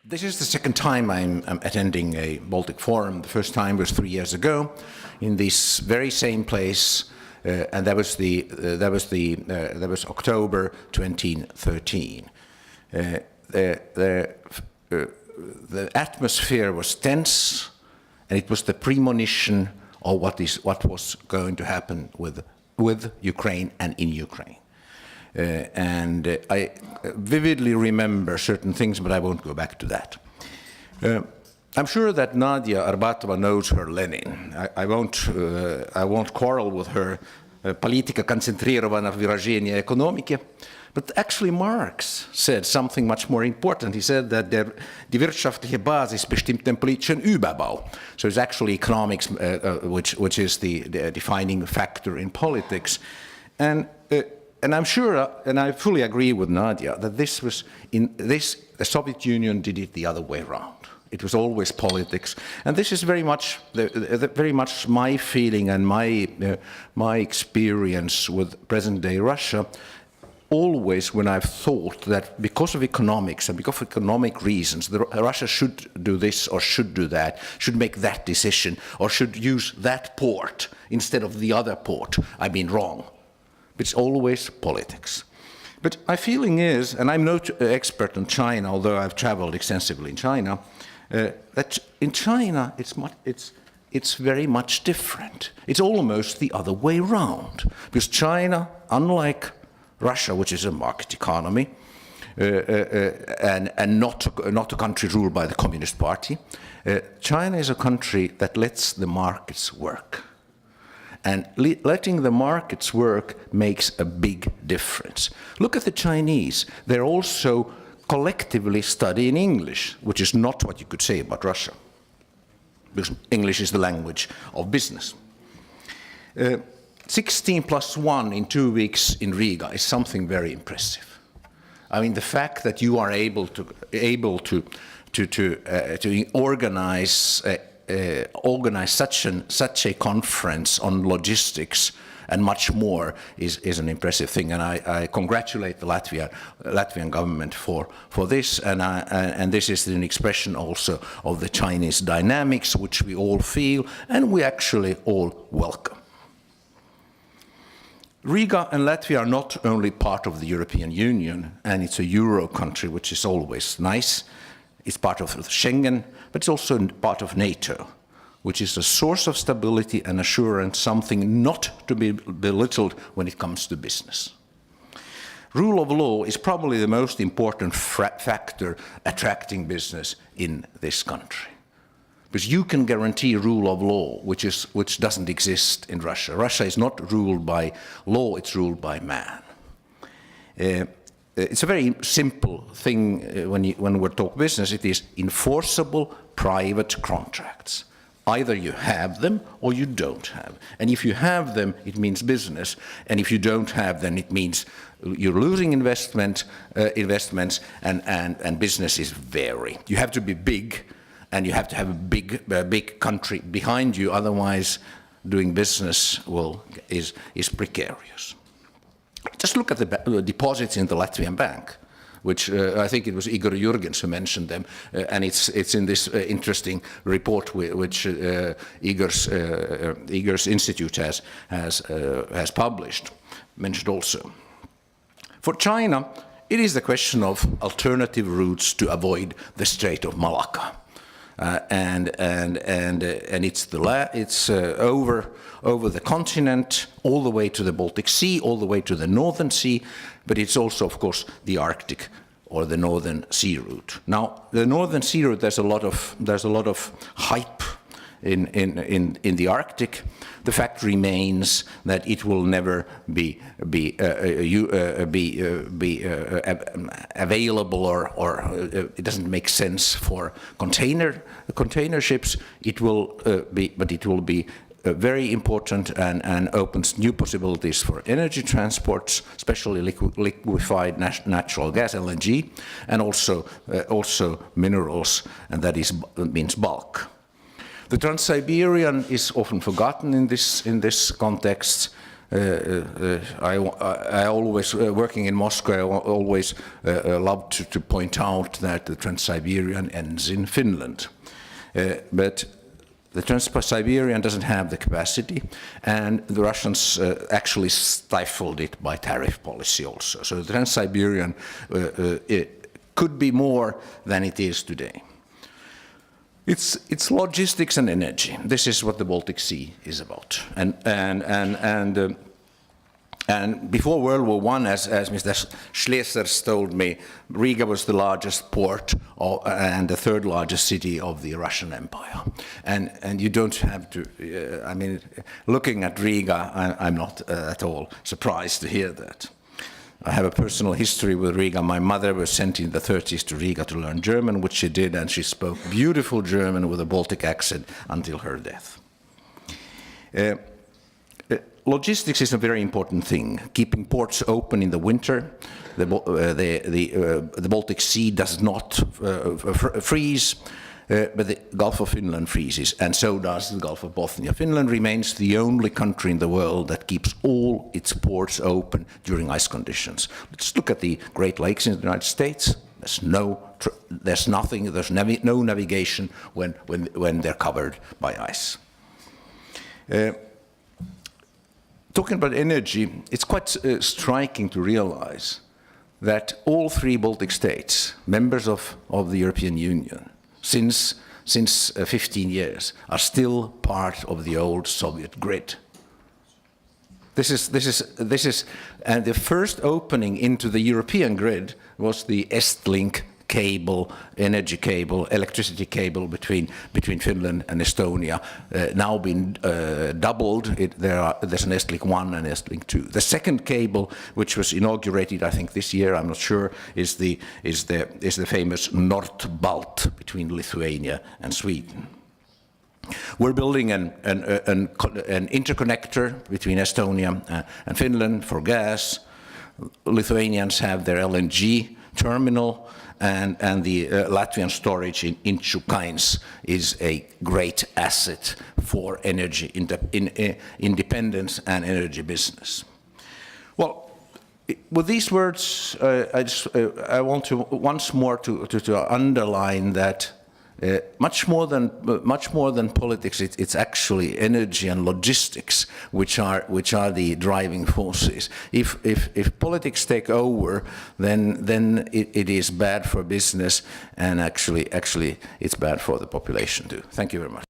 This is the second time I'm attending a Baltic Forum. The first time was 3 years ago in this very same place, and that was October 2013. The atmosphere was tense, and it was the premonition of what was going to happen with Ukraine and in Ukraine. I vividly remember certain things, but I won't go back to that. I'm sure that Nadia Arbatova knows her Lenin. I won't quarrel with her politika koncentrирована в выражении экономики. But actually Marx said something much more important. He said that die wirtschaftliche Basis bestimmt den politischen Überbau. So it's actually economics which is the defining factor in politics. And I'm sure, and I fully agree with Nadia, that the Soviet Union did it the other way around. It was always politics, and this is very much my feeling and my experience with present-day Russia. Always, when I've thought that because of economics and because of economic reasons, Russia should do this or should do that, should make that decision, or should use that port instead of the other port, I've been wrong. It's always politics. But my feeling is, and I'm no expert on China, although I've traveled extensively in China, that in China it's very much different. It's almost the other way around. Because China, unlike Russia, which is a market economy, and not a country ruled by the Communist Party, China is a country that lets the markets work. And letting the markets work makes a big difference. Look at the Chinese. They're also collectively studying English, which is not what you could say about Russia, because English is the language of business. 16 plus 1 in 2 weeks in Riga is something very impressive. I mean, the fact that you are able to organize such a conference on logistics and much more is an impressive thing, and I congratulate the Latvian government for this, and this is an expression also of the Chinese dynamics which we all feel and we actually all welcome. Riga and Latvia are not only part of the European Union, and it's a Euro country, which is always nice. It's part of Schengen, but it's also part of NATO, which is a source of stability and assurance, something not to be belittled when it comes to business. Rule of law is probably the most important factor attracting business in this country. Because you can guarantee rule of law, which doesn't exist in Russia. Russia is not ruled by law, it's ruled by man. It's a very simple thing when we talk business. It is enforceable private contracts. Either you have them or you don't have. And if you have them, it means business. And if you don't have them, it means you're losing investments and businesses vary. You have to be big, and you have to have a big country behind you. Otherwise, doing business is precarious. Just look at the deposits in the Latvian bank, which I think it was Igor Jurgens who mentioned them, and it's in this interesting report which Igor's Institute has published, mentioned also. For China, it is the question of alternative routes to avoid the Strait of Malacca. And it's over the continent, all the way to the Baltic Sea, all the way to the Northern Sea, but it's also, of course, the Arctic or the Northern Sea route. Now, the Northern Sea route, there's a lot of hype in the Arctic. The fact remains that it will never be available, or it doesn't make sense for container ships. It will be very important and opens new possibilities for energy transports, especially liquefied natural gas (LNG), and also minerals, and that means bulk. The Trans-Siberian is often forgotten in this context. I always, working in Moscow, I always loved to point out that the Trans-Siberian ends in Finland. But the Trans-Siberian doesn't have the capacity, and the Russians actually stifled it by tariff policy also. So the Trans-Siberian could be more than it is today. It's logistics and energy. This is what the Baltic Sea is about. And before World War I, as Mr. Schlesers told me, Riga was the largest port and the third largest city of the Russian Empire. And you don't have to, I mean, looking at Riga, I'm not at all surprised to hear that. I have a personal history with Riga. My mother was sent in the 30s to Riga to learn German, which she did, and she spoke beautiful German with a Baltic accent until her death. Logistics is a very important thing. Keeping ports open in the winter, the Baltic Sea does not freeze, but the Gulf of Finland freezes, and so does the Gulf of Bothnia. Finland remains the only country in the world that keeps all its ports open during ice conditions. Let's look at the Great Lakes in the United States. There's no navigation when they're covered by ice. Talking about energy, it's quite striking to realize that all three Baltic states, members of the European Union, since 15 years, are still part of the old Soviet grid. And the first opening into the European grid was the Estlink cable, energy cable, electricity cable between Finland and Estonia, now been doubled. There's an Estlink 1 and Estlink 2. The second cable, which was inaugurated, I think this year, I'm not sure, is the famous Nordbalt between Lithuania and Sweden. We're building an interconnector between Estonia and Finland for gas. Lithuanians have their LNG terminal, and the Latvian storage in Inčukalns is a great asset for energy independence and energy business. Well, with these words, I want to once more to underline that much more than politics, it's actually energy and logistics which are the driving forces. If politics take over, then it is bad for business, and actually it's bad for the population too. Thank you very much.